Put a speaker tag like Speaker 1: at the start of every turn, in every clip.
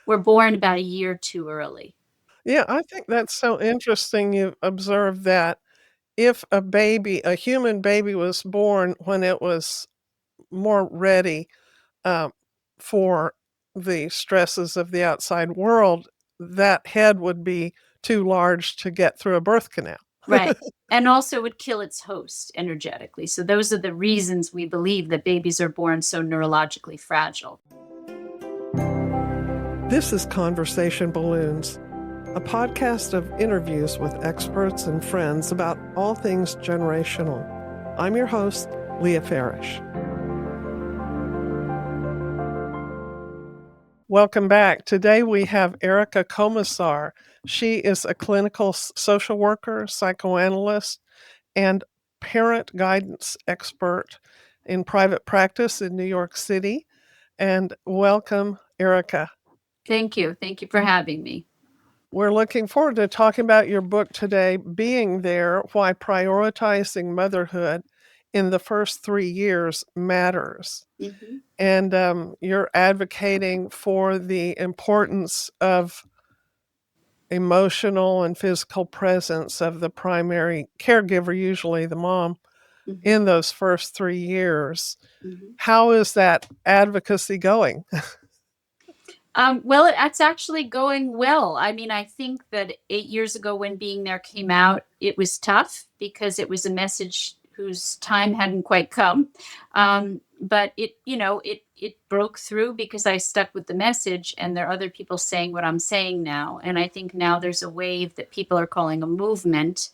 Speaker 1: were born about a year too early.
Speaker 2: Yeah, I think that's so interesting you observed that if a human baby was born when it was more ready, um, for the stresses of the outside world, that head would be too large to get through a birth canal.
Speaker 1: Right. And also would kill its host energetically. So those are the reasons we believe that babies are born so neurologically fragile.
Speaker 2: This is Conversation Balloons, a podcast of interviews with experts and friends about all things generational. I'm your host, Leah Farish. Welcome back. Today we have Erica Komisar. She is a clinical social worker, psychoanalyst, and parent guidance expert in private practice in New York City. And welcome, Erica.
Speaker 1: Thank you. Thank you for having me.
Speaker 2: We're looking forward to talking about your book today, Being There: Why Prioritizing Motherhood in the First 3 Years Matters.
Speaker 1: Mm-hmm.
Speaker 2: And you're advocating for the importance of emotional and physical presence of the primary caregiver, usually the mom,
Speaker 1: Mm-hmm.
Speaker 2: in those first 3 years.
Speaker 1: Mm-hmm.
Speaker 2: How is that advocacy going?
Speaker 1: Well, it's actually going well. I mean, I think that 8 years ago when Being There came out, it was tough because it was a message whose time hadn't quite come. But it broke through because I stuck with the message, and there are other people saying what I'm saying now. And I think now there's a wave that people are calling a movement,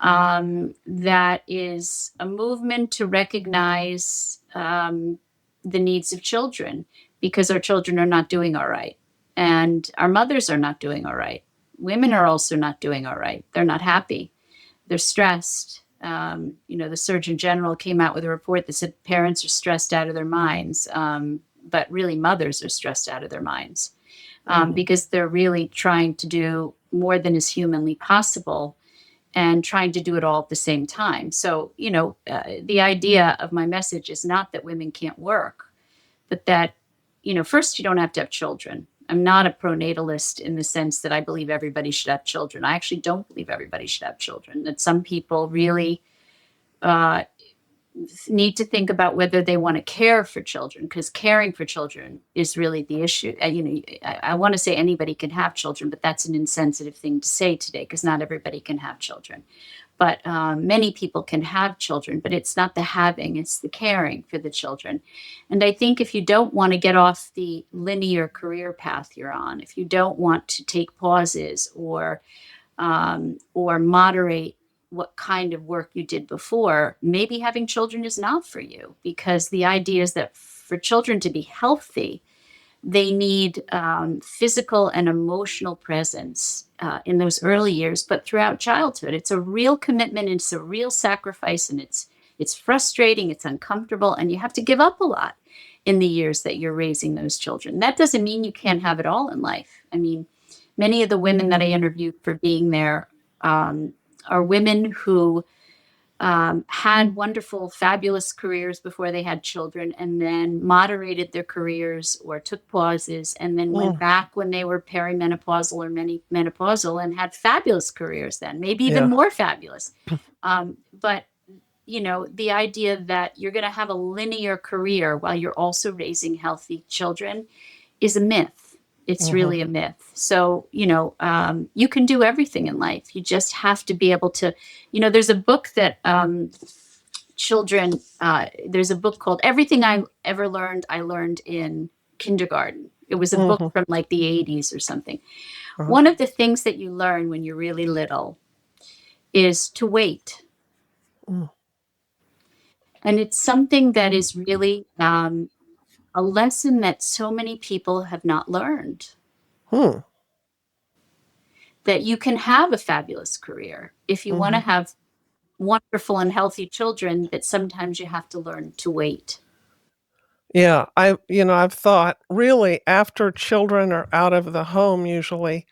Speaker 1: that is a movement to recognize the needs of children, because our children are not doing all right. And our mothers are not doing all right. Women are also not doing all right. They're not happy. They're stressed. The Surgeon General came out with a report that said parents are stressed out of their minds, but really mothers are stressed out of their minds, because they're really trying to do more than is humanly possible and trying to do it all at the same time. So, the idea of my message is not that women can't work, but that, first, you don't have to have children. I'm not a pronatalist in the sense that I believe everybody should have children. I actually don't believe everybody should have children, that some people really uh, need to think about whether they want to care for children, because caring for children is really the issue. I want to say anybody can have children, but that's an insensitive thing to say today, because not everybody can have children. But many people can have children, but it's not the having, it's the caring for the children. And I think if you don't want to get off the linear career path you're on, if you don't want to take pauses or moderate what kind of work you did before, maybe having children is not for you, because the idea is that for children to be healthy, they need physical and emotional presence in those early years, but throughout childhood. It's a real commitment, it's a real sacrifice, and it's frustrating, it's uncomfortable, and you have to give up a lot in the years that you're raising those children. That doesn't mean you can't have it all in life. I mean, many of the women that I interviewed for Being There are women who had wonderful, fabulous careers before they had children, and then moderated their careers or took pauses, and then went back when they were perimenopausal or menopausal and had fabulous careers then, maybe even
Speaker 2: Yeah.
Speaker 1: more fabulous. But the idea that you're going to have a linear career while you're also raising healthy children is a myth. It's really a myth. So, you can do everything in life. You just have to be able to, there's a book that there's a book called Everything I Ever Learned, I Learned in Kindergarten. It was a book from like the 80s or something. One of the things that you learn when you're really little is to wait. And it's something that is really a lesson that so many people have not learned.
Speaker 2: Hmm.
Speaker 1: That you can have a fabulous career if you want to have wonderful and healthy children, that sometimes you have to learn to wait.
Speaker 2: Yeah, I've thought really after children are out of the home, usually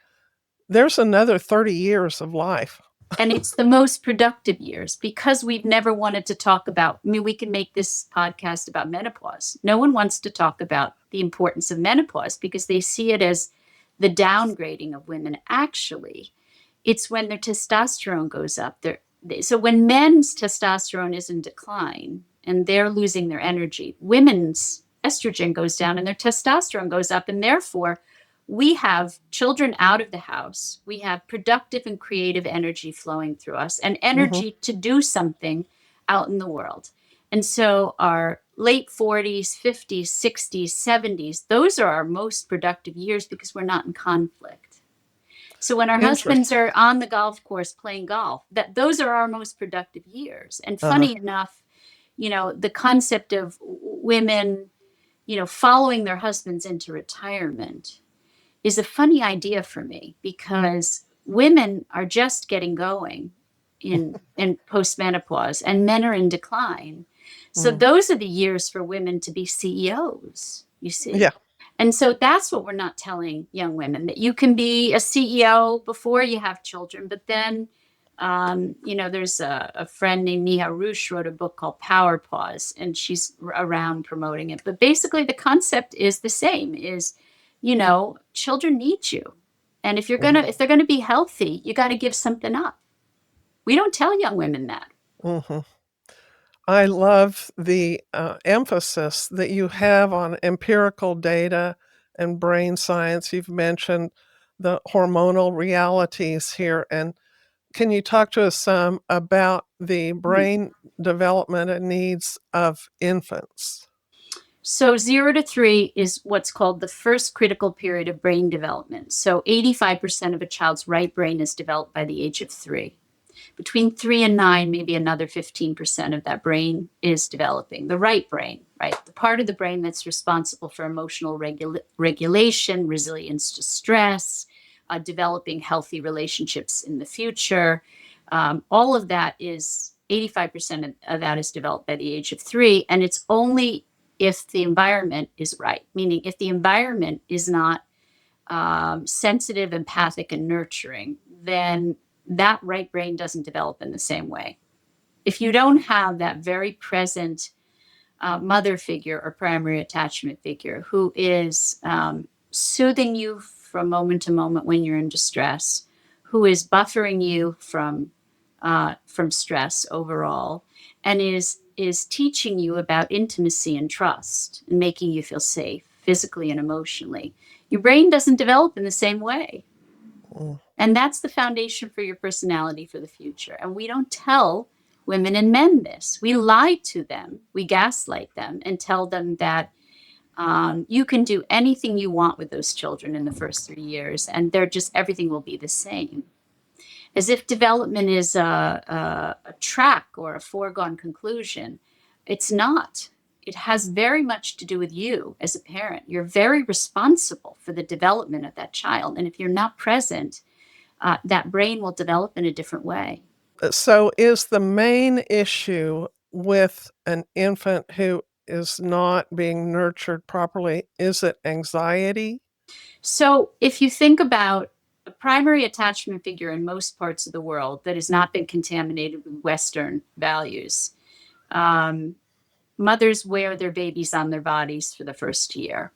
Speaker 2: there's another 30 years of life.
Speaker 1: And it's the most productive years, because we've never wanted to talk about, we can make this podcast about menopause. No one wants to talk about the importance of menopause because they see it as the downgrading of women. Actually, it's when their testosterone goes up. So when men's testosterone is in decline and they're losing their energy, women's estrogen goes down and their testosterone goes up. And therefore, we have children out of the house. We have productive and creative energy flowing through us and
Speaker 2: Mhm.
Speaker 1: energy to do something out in the world. And so our late 40s, 50s, 60s, 70s, those are our most productive years because we're not in conflict. So when our husbands
Speaker 2: Interesting.
Speaker 1: are on the golf course playing golf, those are our most productive years. And
Speaker 2: Uh-huh.
Speaker 1: funny enough, the concept of women, following their husbands into retirement is a funny idea for me because women are just getting going in postmenopause and men are in decline. So
Speaker 2: Mm.
Speaker 1: those are the years for women to be CEOs, you see.
Speaker 2: Yeah.
Speaker 1: And so that's what we're not telling young women, that you can be a CEO before you have children, but then there's a friend named Neha Rush wrote a book called Power Pause, and she's around promoting it. But basically, the concept is the same: is children need you, and
Speaker 2: Mhm.
Speaker 1: if they're gonna be healthy, you got to give something up. We don't tell young women that.
Speaker 2: Mhm. I love the, emphasis that you have on empirical data and brain science. You've mentioned the hormonal realities here, and can you talk to us some about the
Speaker 1: Mhm.
Speaker 2: brain development and needs of infants?
Speaker 1: So 0 to 3 is what's called the first critical period of brain development. So 85% of a child's right brain is developed by the age of 3. Between 3 and 9, maybe another 15% of that brain is developing. The right brain, right? The part of the brain that's responsible for emotional regulation, resilience to stress, developing healthy relationships in the future. All of that is 85% of that is developed by the age of 3. And it's only if the environment is right, meaning if the environment is not sensitive, empathic, and nurturing, then that right brain doesn't develop in the same way. If you don't have that very present mother figure or primary attachment figure who is soothing you from moment to moment when you're in distress, who is buffering you from stress overall, and is teaching you about intimacy and trust and making you feel safe physically and emotionally, your brain doesn't develop in the same way.
Speaker 2: Mm.
Speaker 1: And that's the foundation for your personality for the future. And we don't tell women and men this. We lie to them, we gaslight them, and tell them that you can do anything you want with those children in the first 3 years, and everything will be the same. As if development is a track or a foregone conclusion. It's not. It has very much to do with you as a parent. You're very responsible for the development of that child. And if you're not present, that brain will develop in a different way.
Speaker 2: So is the main issue with an infant who is not being nurtured properly, is it anxiety?
Speaker 1: So, if you think about a primary attachment figure in most parts of the world that has not been contaminated with Western values, um, mothers wear their babies on their bodies for the first year.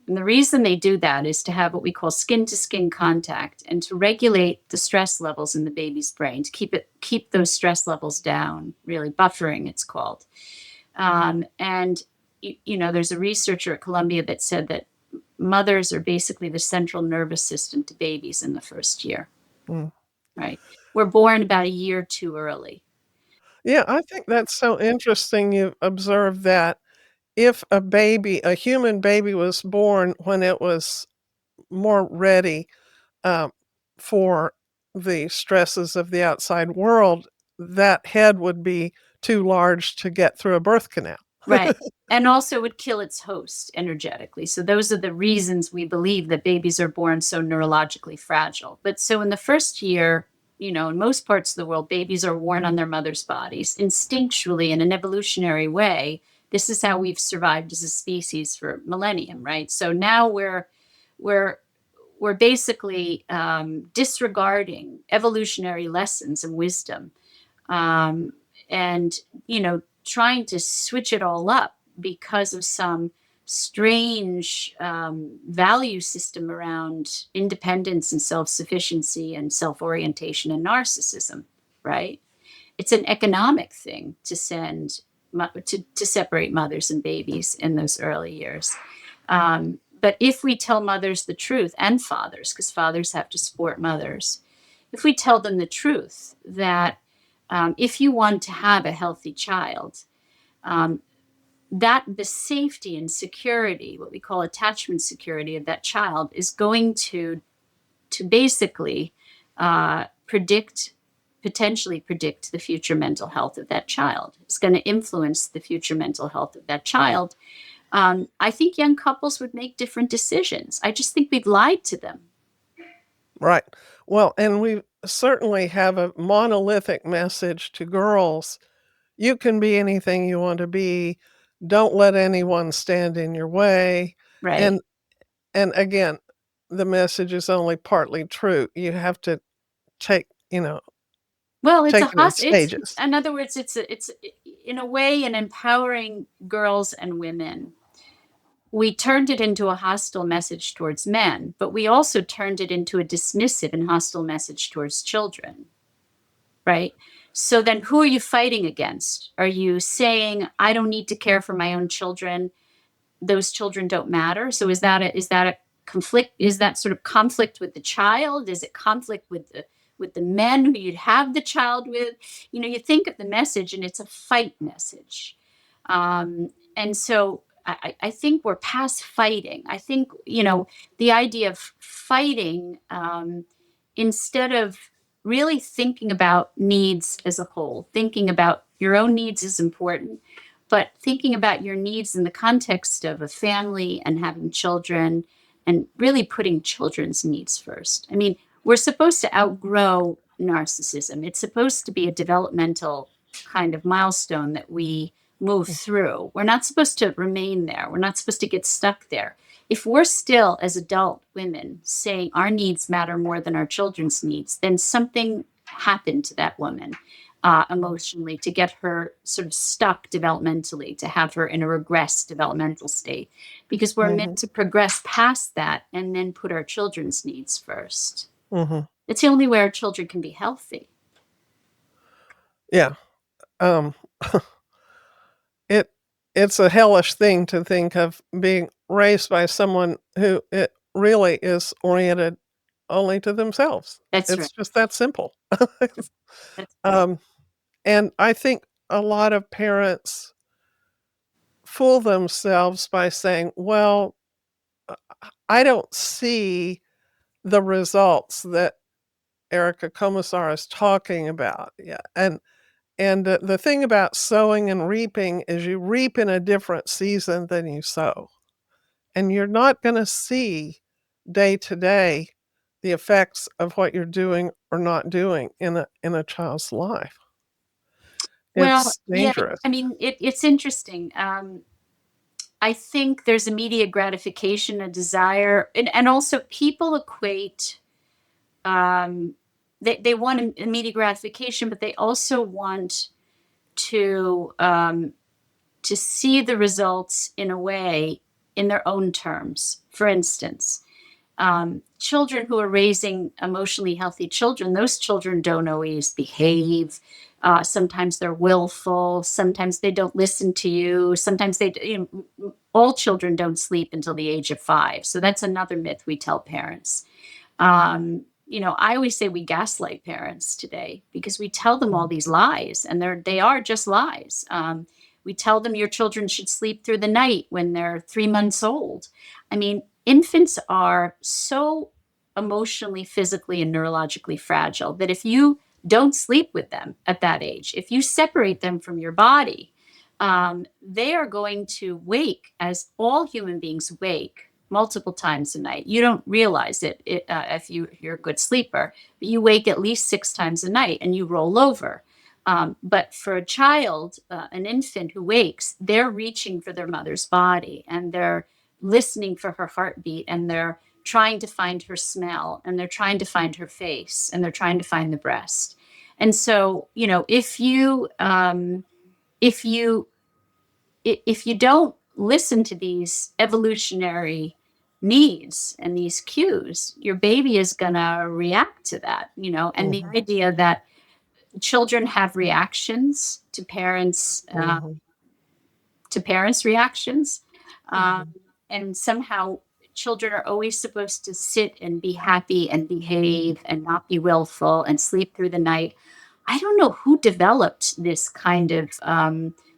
Speaker 1: And the reason they do that is to have what we call skin to skin contact and to regulate the stress levels in the baby's brain, to keep those stress levels down, really buffering, it's called. And there's a researcher at Columbia that said that mothers are basically the central nervous system to babies in the first year,
Speaker 2: Mm.
Speaker 1: right? We're born about a year too early.
Speaker 2: Yeah, I think that's so interesting you observed that if a human baby was born when it was more ready, um, for the stresses of the outside world, that head would be too large to get through a birth canal.
Speaker 1: Right. And also would kill its host energetically. So those are the reasons we believe that babies are born so neurologically fragile. But so in the first year, in most parts of the world, babies are worn on their mother's bodies instinctually in an evolutionary way. This is how we've survived as a species for millennium, right? So now we're we're basically disregarding evolutionary lessons and wisdom, and trying to switch it all up because of some strange value system around independence and self-sufficiency and self-orientation and narcissism, right? It's an economic thing to to separate mothers and babies in those early years. But if we tell mothers the truth, and fathers, because fathers have to support mothers, if we tell them the truth that if you want to have a healthy child, um, that the safety and security, what we call attachment security of that child, is going to basically predict, potentially predict the future mental health of that child. It's going to influence the future mental health of that child. I think young couples would make different decisions. I just think we've lied to them.
Speaker 2: Right. Well, and we certainly have a monolithic message to girls. You can be anything you want to be. Don't let anyone stand in your way.
Speaker 1: Right.
Speaker 2: And and again, the message is only partly true. You have to take,
Speaker 1: Well, it's
Speaker 2: take
Speaker 1: a
Speaker 2: it in
Speaker 1: it's
Speaker 2: stages.
Speaker 1: in other words, it's in a way an empowering girls and women. We turned it into a hostile message towards men, but we also turned it into a dismissive and hostile message towards children, right? So then who are you fighting against? Are you saying, I don't need to care for my own children? Those children don't matter? So is that a conflict? Is that sort of conflict with the child? Is it conflict with the men who you'd have the child with? You think of the message and it's a fight message. And so I think we're past fighting. I think, the idea of fighting, instead of really thinking about needs as a whole, thinking about your own needs is important, but thinking about your needs in the context of a family and having children and really putting children's needs first. I mean, we're supposed to outgrow narcissism. It's supposed to be a developmental kind of milestone that we move through. We're not supposed to remain there. We're not supposed to get stuck there. If we're still, as adult women, saying our needs matter more than our children's needs, then something happened to that woman emotionally to get her sort of stuck developmentally, to have her in a regressed developmental state, because we're meant
Speaker 2: Mhm,
Speaker 1: to progress past that and then put our children's needs first.
Speaker 2: mhm.
Speaker 1: It's the only way our children can be healthy.
Speaker 2: Yeah, um, it it's a hellish thing to think of being raised by someone who it really is oriented only to themselves.
Speaker 1: That's right.
Speaker 2: It's just that simple.
Speaker 1: That's right.
Speaker 2: Um, and I think a lot of parents fool themselves by saying, "Well, uh, I don't see the results that Erica Komisar is talking about." Yeah, and the thing about sowing and reaping is you reap in a different season than you sow, and you're not gonna see day to day the effects of what you're doing or not doing in a child's life.
Speaker 1: Well,
Speaker 2: It's
Speaker 1: yeah,
Speaker 2: dangerous.
Speaker 1: I mean, it's interesting. I think there's immediate gratification, a desire, and also people equate, um, they want immediate gratification, but they also want to um, to see the results in a way in their own terms. For instance, children who are raising emotionally healthy children, those children don't always behave. Sometimes they're willful. Sometimes they don't listen to you. Sometimes all children don't sleep until the age of 5. So that's another myth we tell parents. I always say we gaslight parents today because we tell them all
Speaker 2: Mhm,
Speaker 1: these lies, and they are just lies. We tell them your children should sleep through the night when they're 3 months old. I mean, infants are so emotionally, physically, and neurologically fragile that if you don't sleep with them at that age, if you separate them from your body, they are going to wake as all human beings wake multiple times a night. You don't realize it if you're a good sleeper, but you wake at least 6 times a night and you roll over. But for a child, an infant who wakes, they're reaching for their mother's body and they're listening for her heartbeat and they're trying to find her smell and they're trying to find her face and they're trying to find the breast. And so, if you don't listen to these evolutionary needs and these cues, your baby is going to react to that, and the
Speaker 2: Mhm,
Speaker 1: idea that children have reactions
Speaker 2: mhm,
Speaker 1: to parents' reactions. Um,
Speaker 2: mhm,
Speaker 1: and somehow children are always supposed to sit and be happy and behave and not be willful and sleep through the night. I don't know who developed this kind of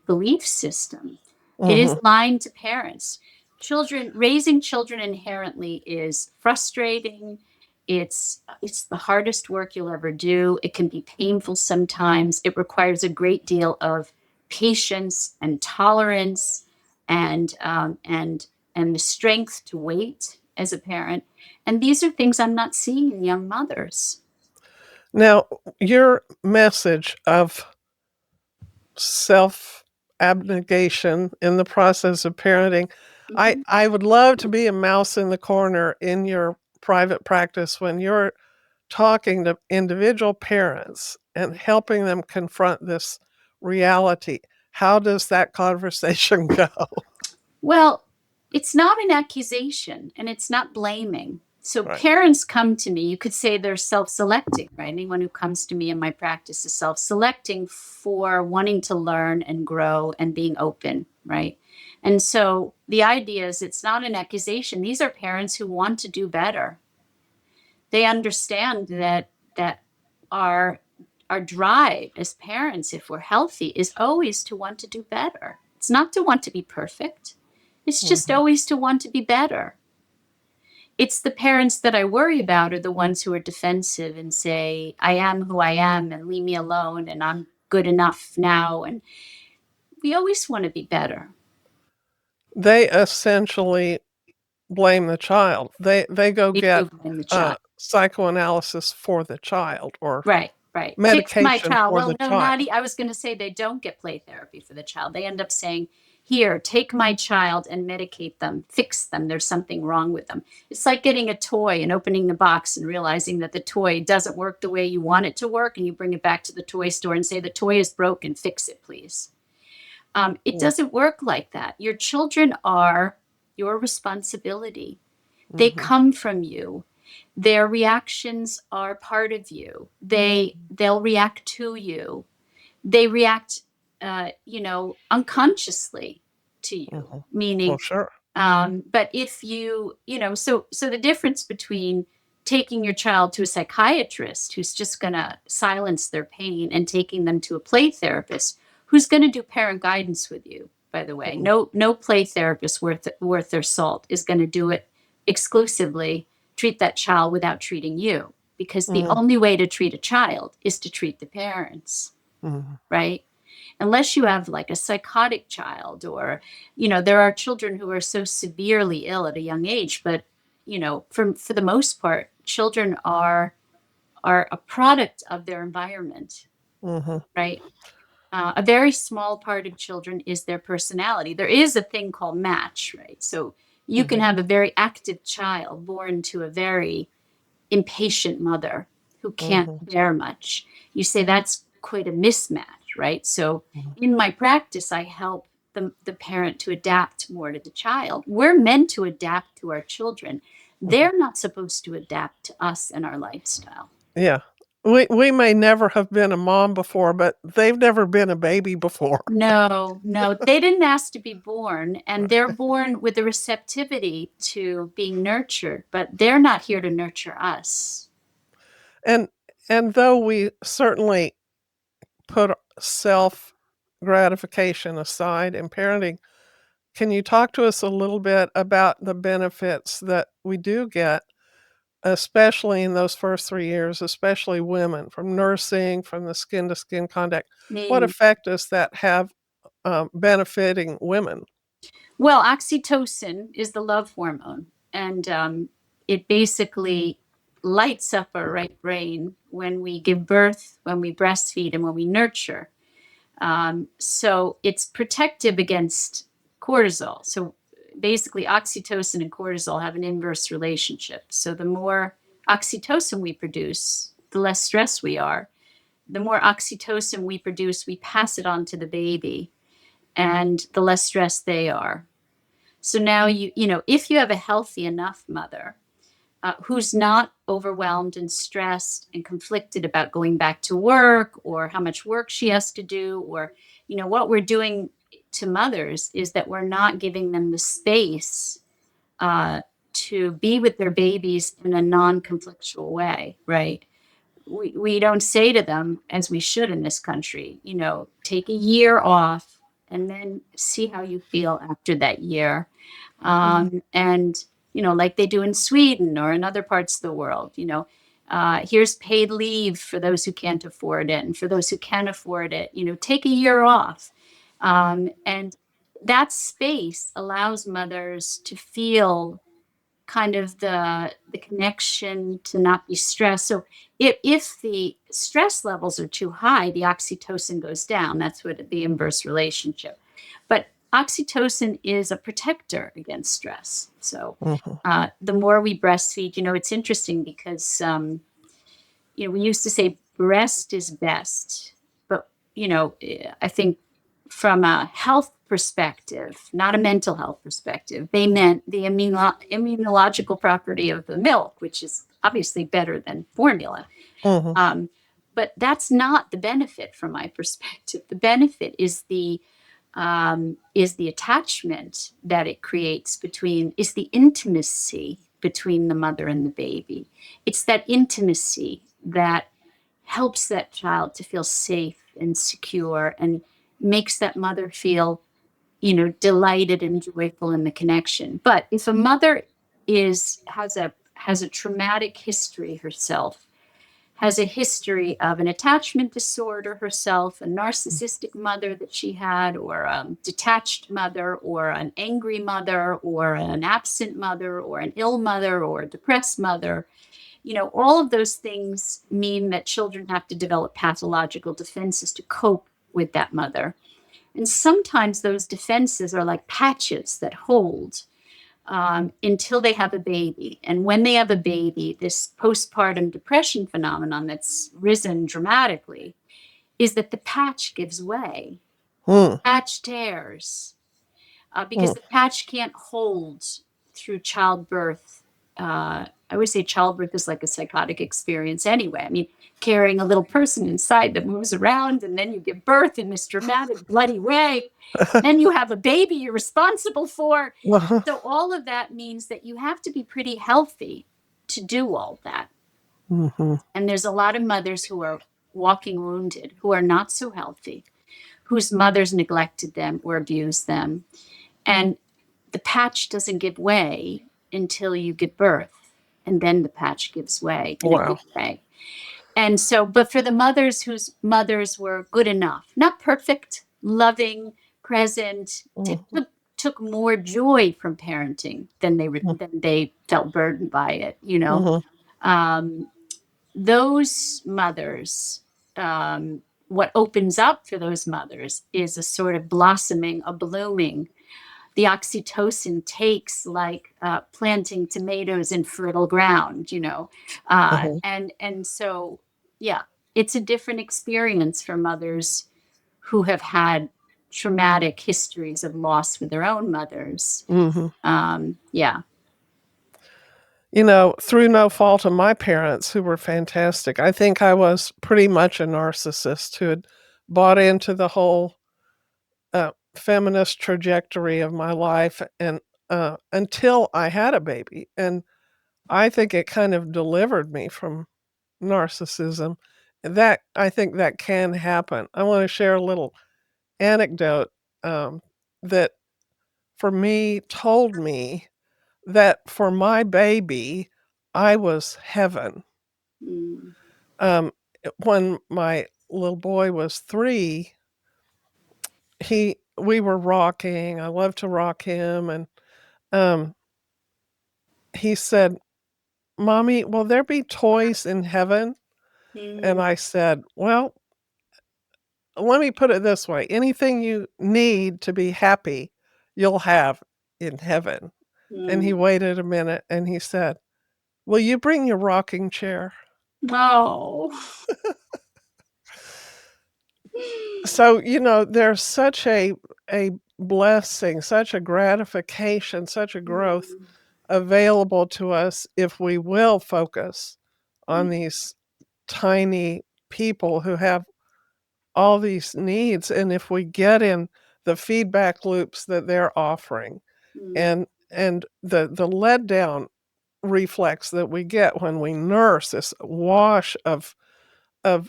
Speaker 1: belief system. It is
Speaker 2: mhm.
Speaker 1: lying to parents. Raising children inherently is frustrating. It's the hardest work you'll ever do. It can be painful sometimes. It requires a great deal of patience and tolerance and the strength to wait as a parent. And these are things I'm not seeing in young mothers.
Speaker 2: Now, your message of self-abnegation in the process of parenting,
Speaker 1: Mhm.
Speaker 2: I would love to be a mouse in the corner in your private practice when you're talking to individual parents and helping them confront this reality. How does that conversation go?
Speaker 1: Well, it's not an accusation and it's not blaming. So
Speaker 2: Right.
Speaker 1: parents come to me, you could say they're self-selecting, right? Anyone who comes to me in my practice is self-selecting for wanting to learn and grow and being open, right? And so the idea is it's not an accusation. These are parents who want to do better. They understand that our our drive as parents, if we're healthy, is always to want to do better. It's not to want to be perfect. It's just
Speaker 2: Mhm,
Speaker 1: always to want to be better. It's the parents that I worry about are the ones who are defensive and say, I am who I am and leave me alone and I'm good enough now. And we always want to be better.
Speaker 2: they essentially blame the child. They go
Speaker 1: They
Speaker 2: get,
Speaker 1: do blame the child.
Speaker 2: psychoanalysis for the child or
Speaker 1: Right, right. Fix my
Speaker 2: medication
Speaker 1: child.
Speaker 2: for
Speaker 1: Well,
Speaker 2: the
Speaker 1: no,
Speaker 2: child.
Speaker 1: I was going to say they don't get play therapy for the child. They end up saying, here, take my child and medicate them, fix them. There's something wrong with them. It's like getting a toy and opening the box and realizing that the toy doesn't work the way you want it to work. And you bring it back to the toy store and say, the toy is broken, fix it, please. It
Speaker 2: Mm,
Speaker 1: doesn't work like that. Your children are your responsibility. They
Speaker 2: mhm,
Speaker 1: come from you. Their reactions are part of you. They'll react to you. They react unconsciously to you,
Speaker 2: mhm. Well,
Speaker 1: meaning
Speaker 2: sure.
Speaker 1: but if so the difference between taking your child to a psychiatrist who's just going to silence their pain and taking them to a play therapist who's going to do parent guidance with you, by the way,
Speaker 2: Mm,
Speaker 1: no play therapist worth their salt is going to do it exclusively, treat that child without treating you, because the
Speaker 2: mhm,
Speaker 1: only way to treat a child is to treat the parents,
Speaker 2: mhm,
Speaker 1: right? Unless you have like a psychotic child, or there are children who are so severely ill at a young age, but for the most part children are a product of their environment,
Speaker 2: mhm,
Speaker 1: right? A very small part of children is their personality. There is a thing called match, right? So you can
Speaker 2: mhm,
Speaker 1: have a very active child born to a very impatient mother who can't
Speaker 2: mhm,
Speaker 1: bear much. You say that's quite a mismatch, right? So
Speaker 2: mhm,
Speaker 1: in my practice, I help the parent to adapt more to the child. We're meant to adapt to our children.
Speaker 2: mhm.
Speaker 1: They're not supposed to adapt to us and our lifestyle.
Speaker 2: Yeah. We may never have been a mom before, but they've never been a baby before.
Speaker 1: No, no, they didn't ask to be born, and they're born with a receptivity to being nurtured, but they're not here to nurture us.
Speaker 2: And and though we certainly put self gratification aside in parenting, can you talk to us a little bit about the benefits that we do get, especially in those first 3 years, especially women, from nursing, from the skin to skin contact? What
Speaker 1: Mm.
Speaker 2: effect does that have, benefiting women?
Speaker 1: Well, oxytocin is the love hormone, and it basically lights up our right brain when we give birth, when we breastfeed, and when we nurture. So it's protective against cortisol. So basically, oxytocin and cortisol have an inverse relationship. So the more oxytocin we produce, the less stressed we are. The more oxytocin we produce, we pass it on to the baby, and the less stressed they are. So now if you have a healthy enough mother who's not overwhelmed and stressed and conflicted about going back to work or how much work she has to do, or what we're doing to mothers is that we're not giving them the space uh, to be with their babies in a non-conflictual way, right? We don't say to them, as we should in this country, take a year off and then see how you feel after that year.
Speaker 2: Mhm.
Speaker 1: And like they do in Sweden or in other parts of the world, here's paid leave for those who can't afford it, and for those who can afford it, take a year off. And that space allows mothers to feel kind of the connection, to not be stressed. So if the stress levels are too high, the oxytocin goes down. That's what the inverse relationship. But oxytocin is a protector against stress. So
Speaker 2: Mhm.
Speaker 1: the more we breastfeed, it's interesting because we used to say breast is best, but I think from a health perspective, not a mental health perspective, they meant the immunological property of the milk, which is obviously better than formula.
Speaker 2: Mhm.
Speaker 1: Um, but that's not the benefit from my perspective. The benefit is the attachment that it creates is the intimacy between the mother and the baby. It's that intimacy that helps that child to feel safe and secure and makes that mother feel, delighted and joyful in the connection. But if a mother has a traumatic history herself, has a history of an attachment disorder herself, a narcissistic mother that she had, or a detached mother, or an angry mother, or an absent mother, or an ill mother, or a depressed mother. All of those things mean that children have to develop pathological defenses to cope with that mother. And sometimes those defenses are like patches that hold until they have a baby. And when they have a baby, this postpartum depression phenomenon that's risen dramatically is that the patch gives way,
Speaker 2: Mm.
Speaker 1: patch tears, because
Speaker 2: Mm.
Speaker 1: the patch can't hold through childbirth. I always say childbirth is like a psychotic experience anyway. I mean, carrying a little person inside that moves around, and then you give birth in this dramatic, bloody way. Then you have a baby you're responsible for.
Speaker 2: Uh-huh.
Speaker 1: So, all of that means that you have to be pretty healthy to do all that.
Speaker 2: Mhm.
Speaker 1: And there's a lot of mothers who are walking wounded, who are not so healthy, whose mothers neglected them or abused them. And the patch doesn't give way until you give birth. And then the patch gives way in a
Speaker 2: Wow.
Speaker 1: big way. And so, but for the mothers whose mothers were good enough, not perfect, loving, present,
Speaker 2: Mhm.
Speaker 1: took more joy from parenting than
Speaker 2: Mm.
Speaker 1: they felt burdened by it.
Speaker 2: Mhm.
Speaker 1: Um, those mothers, what opens up for those mothers is a sort of blossoming, a blooming. The oxytocin takes like planting tomatoes in fertile ground,
Speaker 2: Mhm.
Speaker 1: and so yeah, it's a different experience for mothers who have had traumatic histories of loss with their own mothers.
Speaker 2: Mhm.
Speaker 1: Yeah.
Speaker 2: Through no fault of my parents, who were fantastic, I think I was pretty much a narcissist who had bought into the whole, feminist trajectory of my life and, until I had a baby, and I think it kind of delivered me from narcissism. That I think that can happen. I wanna share a little anecdote, that for me told me that for my baby, I was heaven.
Speaker 1: Mm,
Speaker 2: When my little boy was 3, we were rocking, I love to rock him, and, um, he said, "Mommy, will there be toys in heaven?" And
Speaker 1: mm,
Speaker 2: I said, "Well, let me put it this way, anything you need to be happy, you'll have in heaven." And he
Speaker 1: mm.
Speaker 2: waited a minute and he said, "Will you bring your rocking chair?"
Speaker 1: Oh.
Speaker 2: So, there's such a blessing, such a gratification, such a growth
Speaker 1: Mm,
Speaker 2: available to us if we will focus on
Speaker 1: mm,
Speaker 2: these tiny people who have all these needs, and if we get in the feedback loops that they're offering,
Speaker 1: mm,
Speaker 2: and the letdown reflex that we get when we nurse this wash of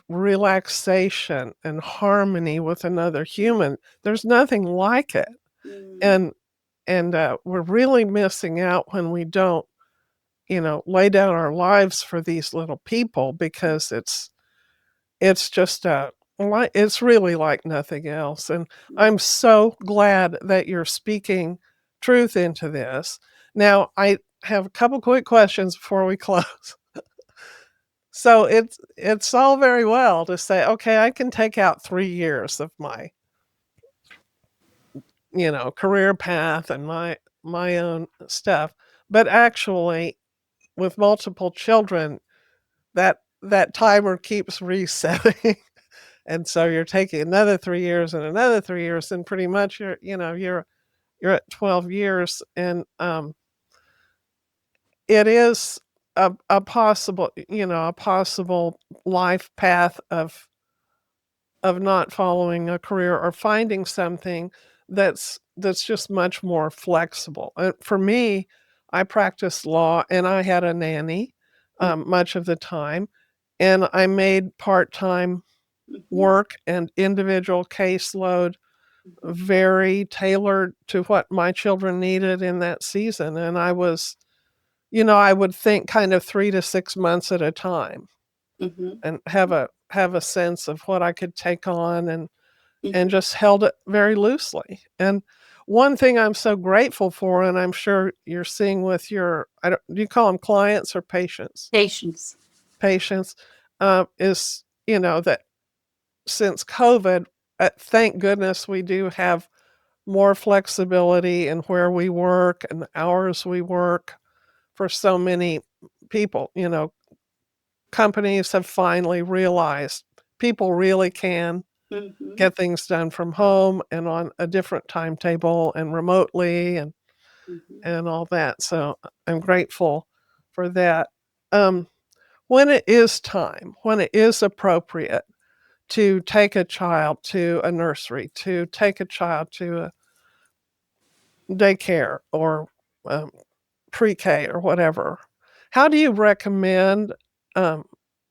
Speaker 2: relaxation and harmony with another human, there's nothing like it.
Speaker 1: mm,
Speaker 2: And we're really missing out when we don't, lay down our lives for these little people because it's just it's really like nothing else. And
Speaker 1: mm.
Speaker 2: I'm so glad that you're speaking truth into this. Now, I have a couple quick questions before we close. So it's all very well to say, okay, I can take out 3 years of my, career path and my own stuff. But actually, with multiple children, that timer keeps resetting. And so you're taking another 3 years and another 3 years, and pretty much you're at 12 years. And it is a possible, a possible life path of not following a career or finding something that's just much more flexible. For me, I practiced law and I had a nanny much of the time, and I made part-time
Speaker 1: Mhm,
Speaker 2: work and individual caseload
Speaker 1: mhm,
Speaker 2: very tailored to what my children needed in that season. And I would think kind of 3 to 6 months at a time
Speaker 1: mhm,
Speaker 2: and have a sense of what I could take on, and
Speaker 1: mhm.
Speaker 2: just held it very loosely. And one thing I'm so grateful for, and I'm sure you're seeing with your, I don't, do you call them clients or patients?
Speaker 1: Patience.
Speaker 2: Patients, is, that since COVID, thank goodness we do have more flexibility in where we work and the hours we work for so many people. Companies have finally realized people really can
Speaker 1: Mhm,
Speaker 2: get things done from home and on a different timetable and remotely,
Speaker 1: mhm.
Speaker 2: and all that. So I'm grateful for that. Um, when it is time, when it is appropriate to take a child to a nursery, to take a child to a daycare or um, pre-K or whatever, how do you recommend um,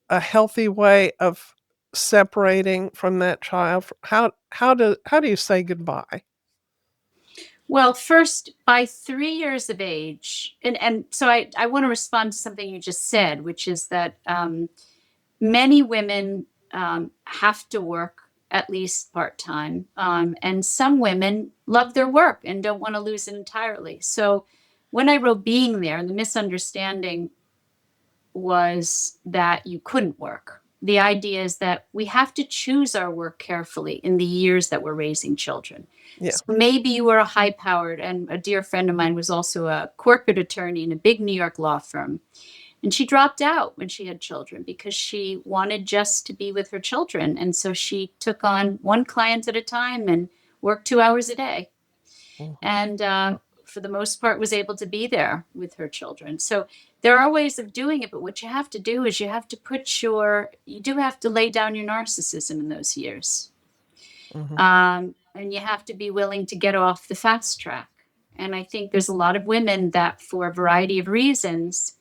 Speaker 2: a healthy way of separating from that child? How do you say goodbye?
Speaker 1: Well, first, by 3 years of age, and so I want to respond to something you just said, which is that many women have to work at least part time, and some women love their work and don't want to lose it entirely. So when I wrote Being There, the misunderstanding was that you couldn't work. The idea is that we have to choose our work carefully in the years that we're raising children.
Speaker 2: Yeah.
Speaker 1: So maybe you were a high powered, and a dear friend of mine was also a corporate attorney in a big New York law firm. And she dropped out when she had children because she wanted just to be with her children. And so she took on one client at a time and worked 2 hours a day.
Speaker 2: Mhm,
Speaker 1: And for the most part, was able to be there with her children. So there are ways of doing it, but what you have to do is you do have to lay down your narcissism in those years.
Speaker 2: mhm,
Speaker 1: And you have to be willing to get off the fast track. And I think there's a lot of women that, for a variety of reasons,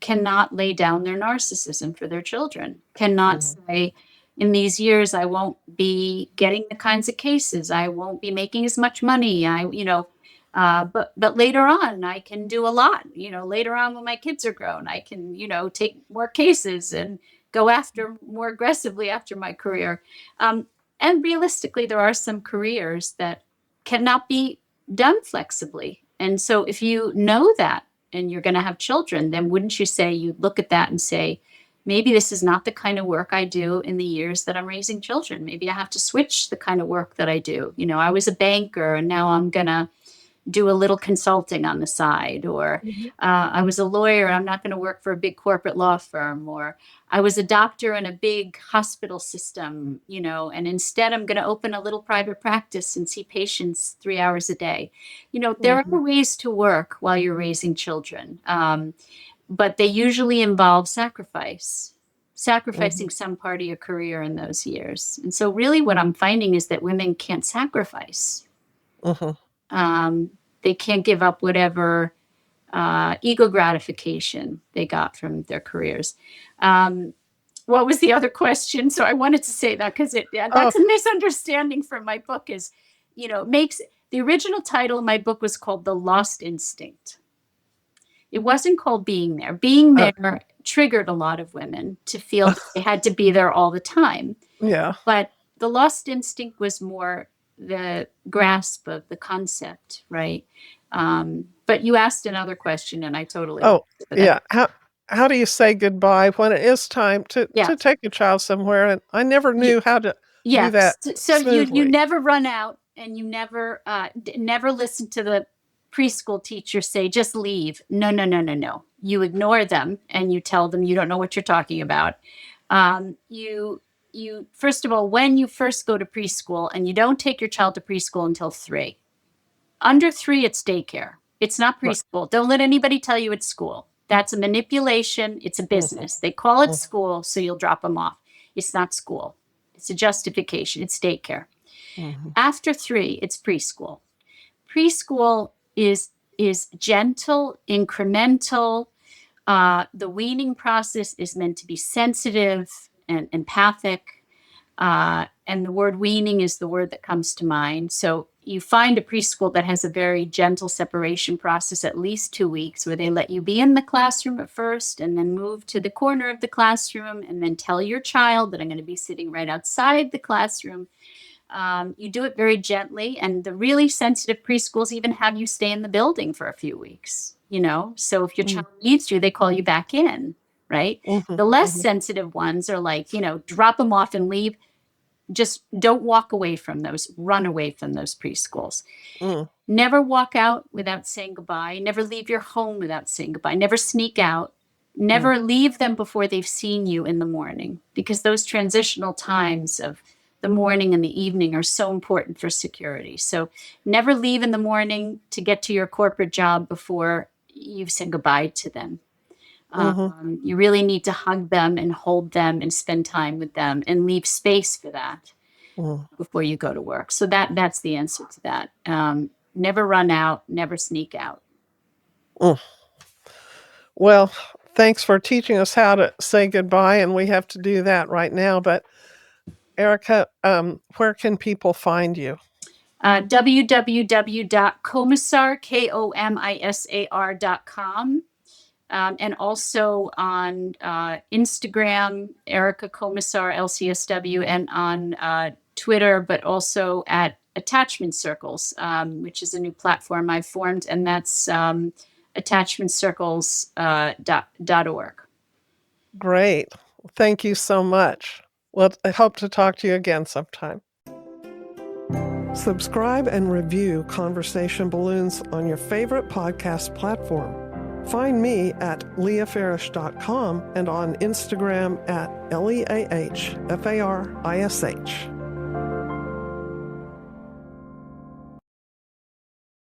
Speaker 1: cannot lay down their narcissism for their children, cannot
Speaker 2: mhm,
Speaker 1: say, in these years, I won't be getting the kinds of cases, I won't be making as much money. But later on, I can do a lot. Later on, when my kids are grown, I can, take more cases and go after more aggressively after my career. Um, and realistically, there are some careers that cannot be done flexibly. And so if you know that, and you're going to have children, then wouldn't you say you'd look at that and say, maybe this is not the kind of work I do in the years that I'm raising children. Maybe I have to switch the kind of work that I do. I was a banker and now I'm going to do a little consulting on the side, or
Speaker 2: Mhm.
Speaker 1: I was a lawyer, I'm not going to work for a big corporate law firm, or I was a doctor in a big hospital system, and instead I'm going to open a little private practice and see patients 3 hours a day. There
Speaker 2: Mhm.
Speaker 1: are ways to work while you're raising children, but they usually involve
Speaker 2: Mhm.
Speaker 1: sacrificing some part of your career in those years. And so, really, what I'm finding is that women can't sacrifice.
Speaker 2: Mhm.
Speaker 1: Um, they can't give up whatever ego gratification they got from their careers. Um, what was the other question? So I wanted to say that because
Speaker 2: Oh,
Speaker 1: that's a misunderstanding from my book. Makes the original title of my book was called The Lost Instinct. It wasn't called Being There. Being
Speaker 2: uh,
Speaker 1: There triggered a lot of women to feel that they had to be there all the time.
Speaker 2: yeah.
Speaker 1: But the lost instinct was more the grasp of the concept, right? But you asked another question, and I totally lost
Speaker 2: Oh,
Speaker 1: it. But that,
Speaker 2: yeah. How do you say goodbye when it is time
Speaker 1: yeah,
Speaker 2: to take a child somewhere? And I never
Speaker 1: you,
Speaker 2: knew how to do
Speaker 1: yeah.
Speaker 2: that
Speaker 1: So you
Speaker 2: smoothly.
Speaker 1: never run out, and you never listen to the preschool teacher say just leave. No, no, no, no, no. You ignore them and you tell them you don't know what you're talking about. You first of all, when you first go to preschool, and you don't take your child to preschool until 3. Under 3, it's daycare. It's not
Speaker 2: Right.
Speaker 1: preschool. Don't let anybody tell you it's school. That's a manipulation. It's a
Speaker 2: Mhm.
Speaker 1: business. They call it
Speaker 2: Mhm.
Speaker 1: school, so you'll drop them off. It's not school. It's a justification. It's daycare.
Speaker 2: Mhm.
Speaker 1: After 3, it's preschool. Preschool is gentle, incremental. The weaning process is meant to be sensitive and empathic. And the word weaning is the word that comes to mind. So you find a preschool that has a very gentle separation process, at least 2 weeks, where they let you be in the classroom at first and then move to the corner of the classroom and then tell your child that I'm going to be sitting right outside the classroom. You do it very gently, and the really sensitive preschools even have you stay in the building for a few weeks. So if your
Speaker 2: Mhm.
Speaker 1: child needs you, they call you back in, right?
Speaker 2: Mhm.
Speaker 1: The less
Speaker 2: Mhm.
Speaker 1: sensitive ones are like, drop them off and leave. Just don't walk away from those, run away from those preschools.
Speaker 2: Mm.
Speaker 1: Never walk out without saying goodbye. Never leave your home without saying goodbye. Never sneak out.
Speaker 2: Mm.
Speaker 1: Never leave them before they've seen you in the morning, because those transitional times of the morning and the evening are so important for security. So never leave in the morning to get to your corporate job before you've said goodbye to them.
Speaker 2: Mhm.
Speaker 1: You really need to hug them and hold them and spend time with them and leave space for that
Speaker 2: Mm.
Speaker 1: before you go to work. So that's the answer to that. Never run out, never sneak out.
Speaker 2: Mm. Well, thanks for teaching us how to say goodbye, and we have to do that right now. But Erica, where can people find you?
Speaker 1: www.komisar, Komisar.com. And also on Instagram, Erica Komisar, LCSW, and on Twitter, but also at Attachment Circles, which is a new platform I formed, and that's attachmentcircles.org.
Speaker 2: Great. Thank you so much. Well, I hope to talk to you again sometime. Subscribe and review Conversation Balloons on your favorite podcast platform. Find me at leahfarish.com and on Instagram at LeahFarish.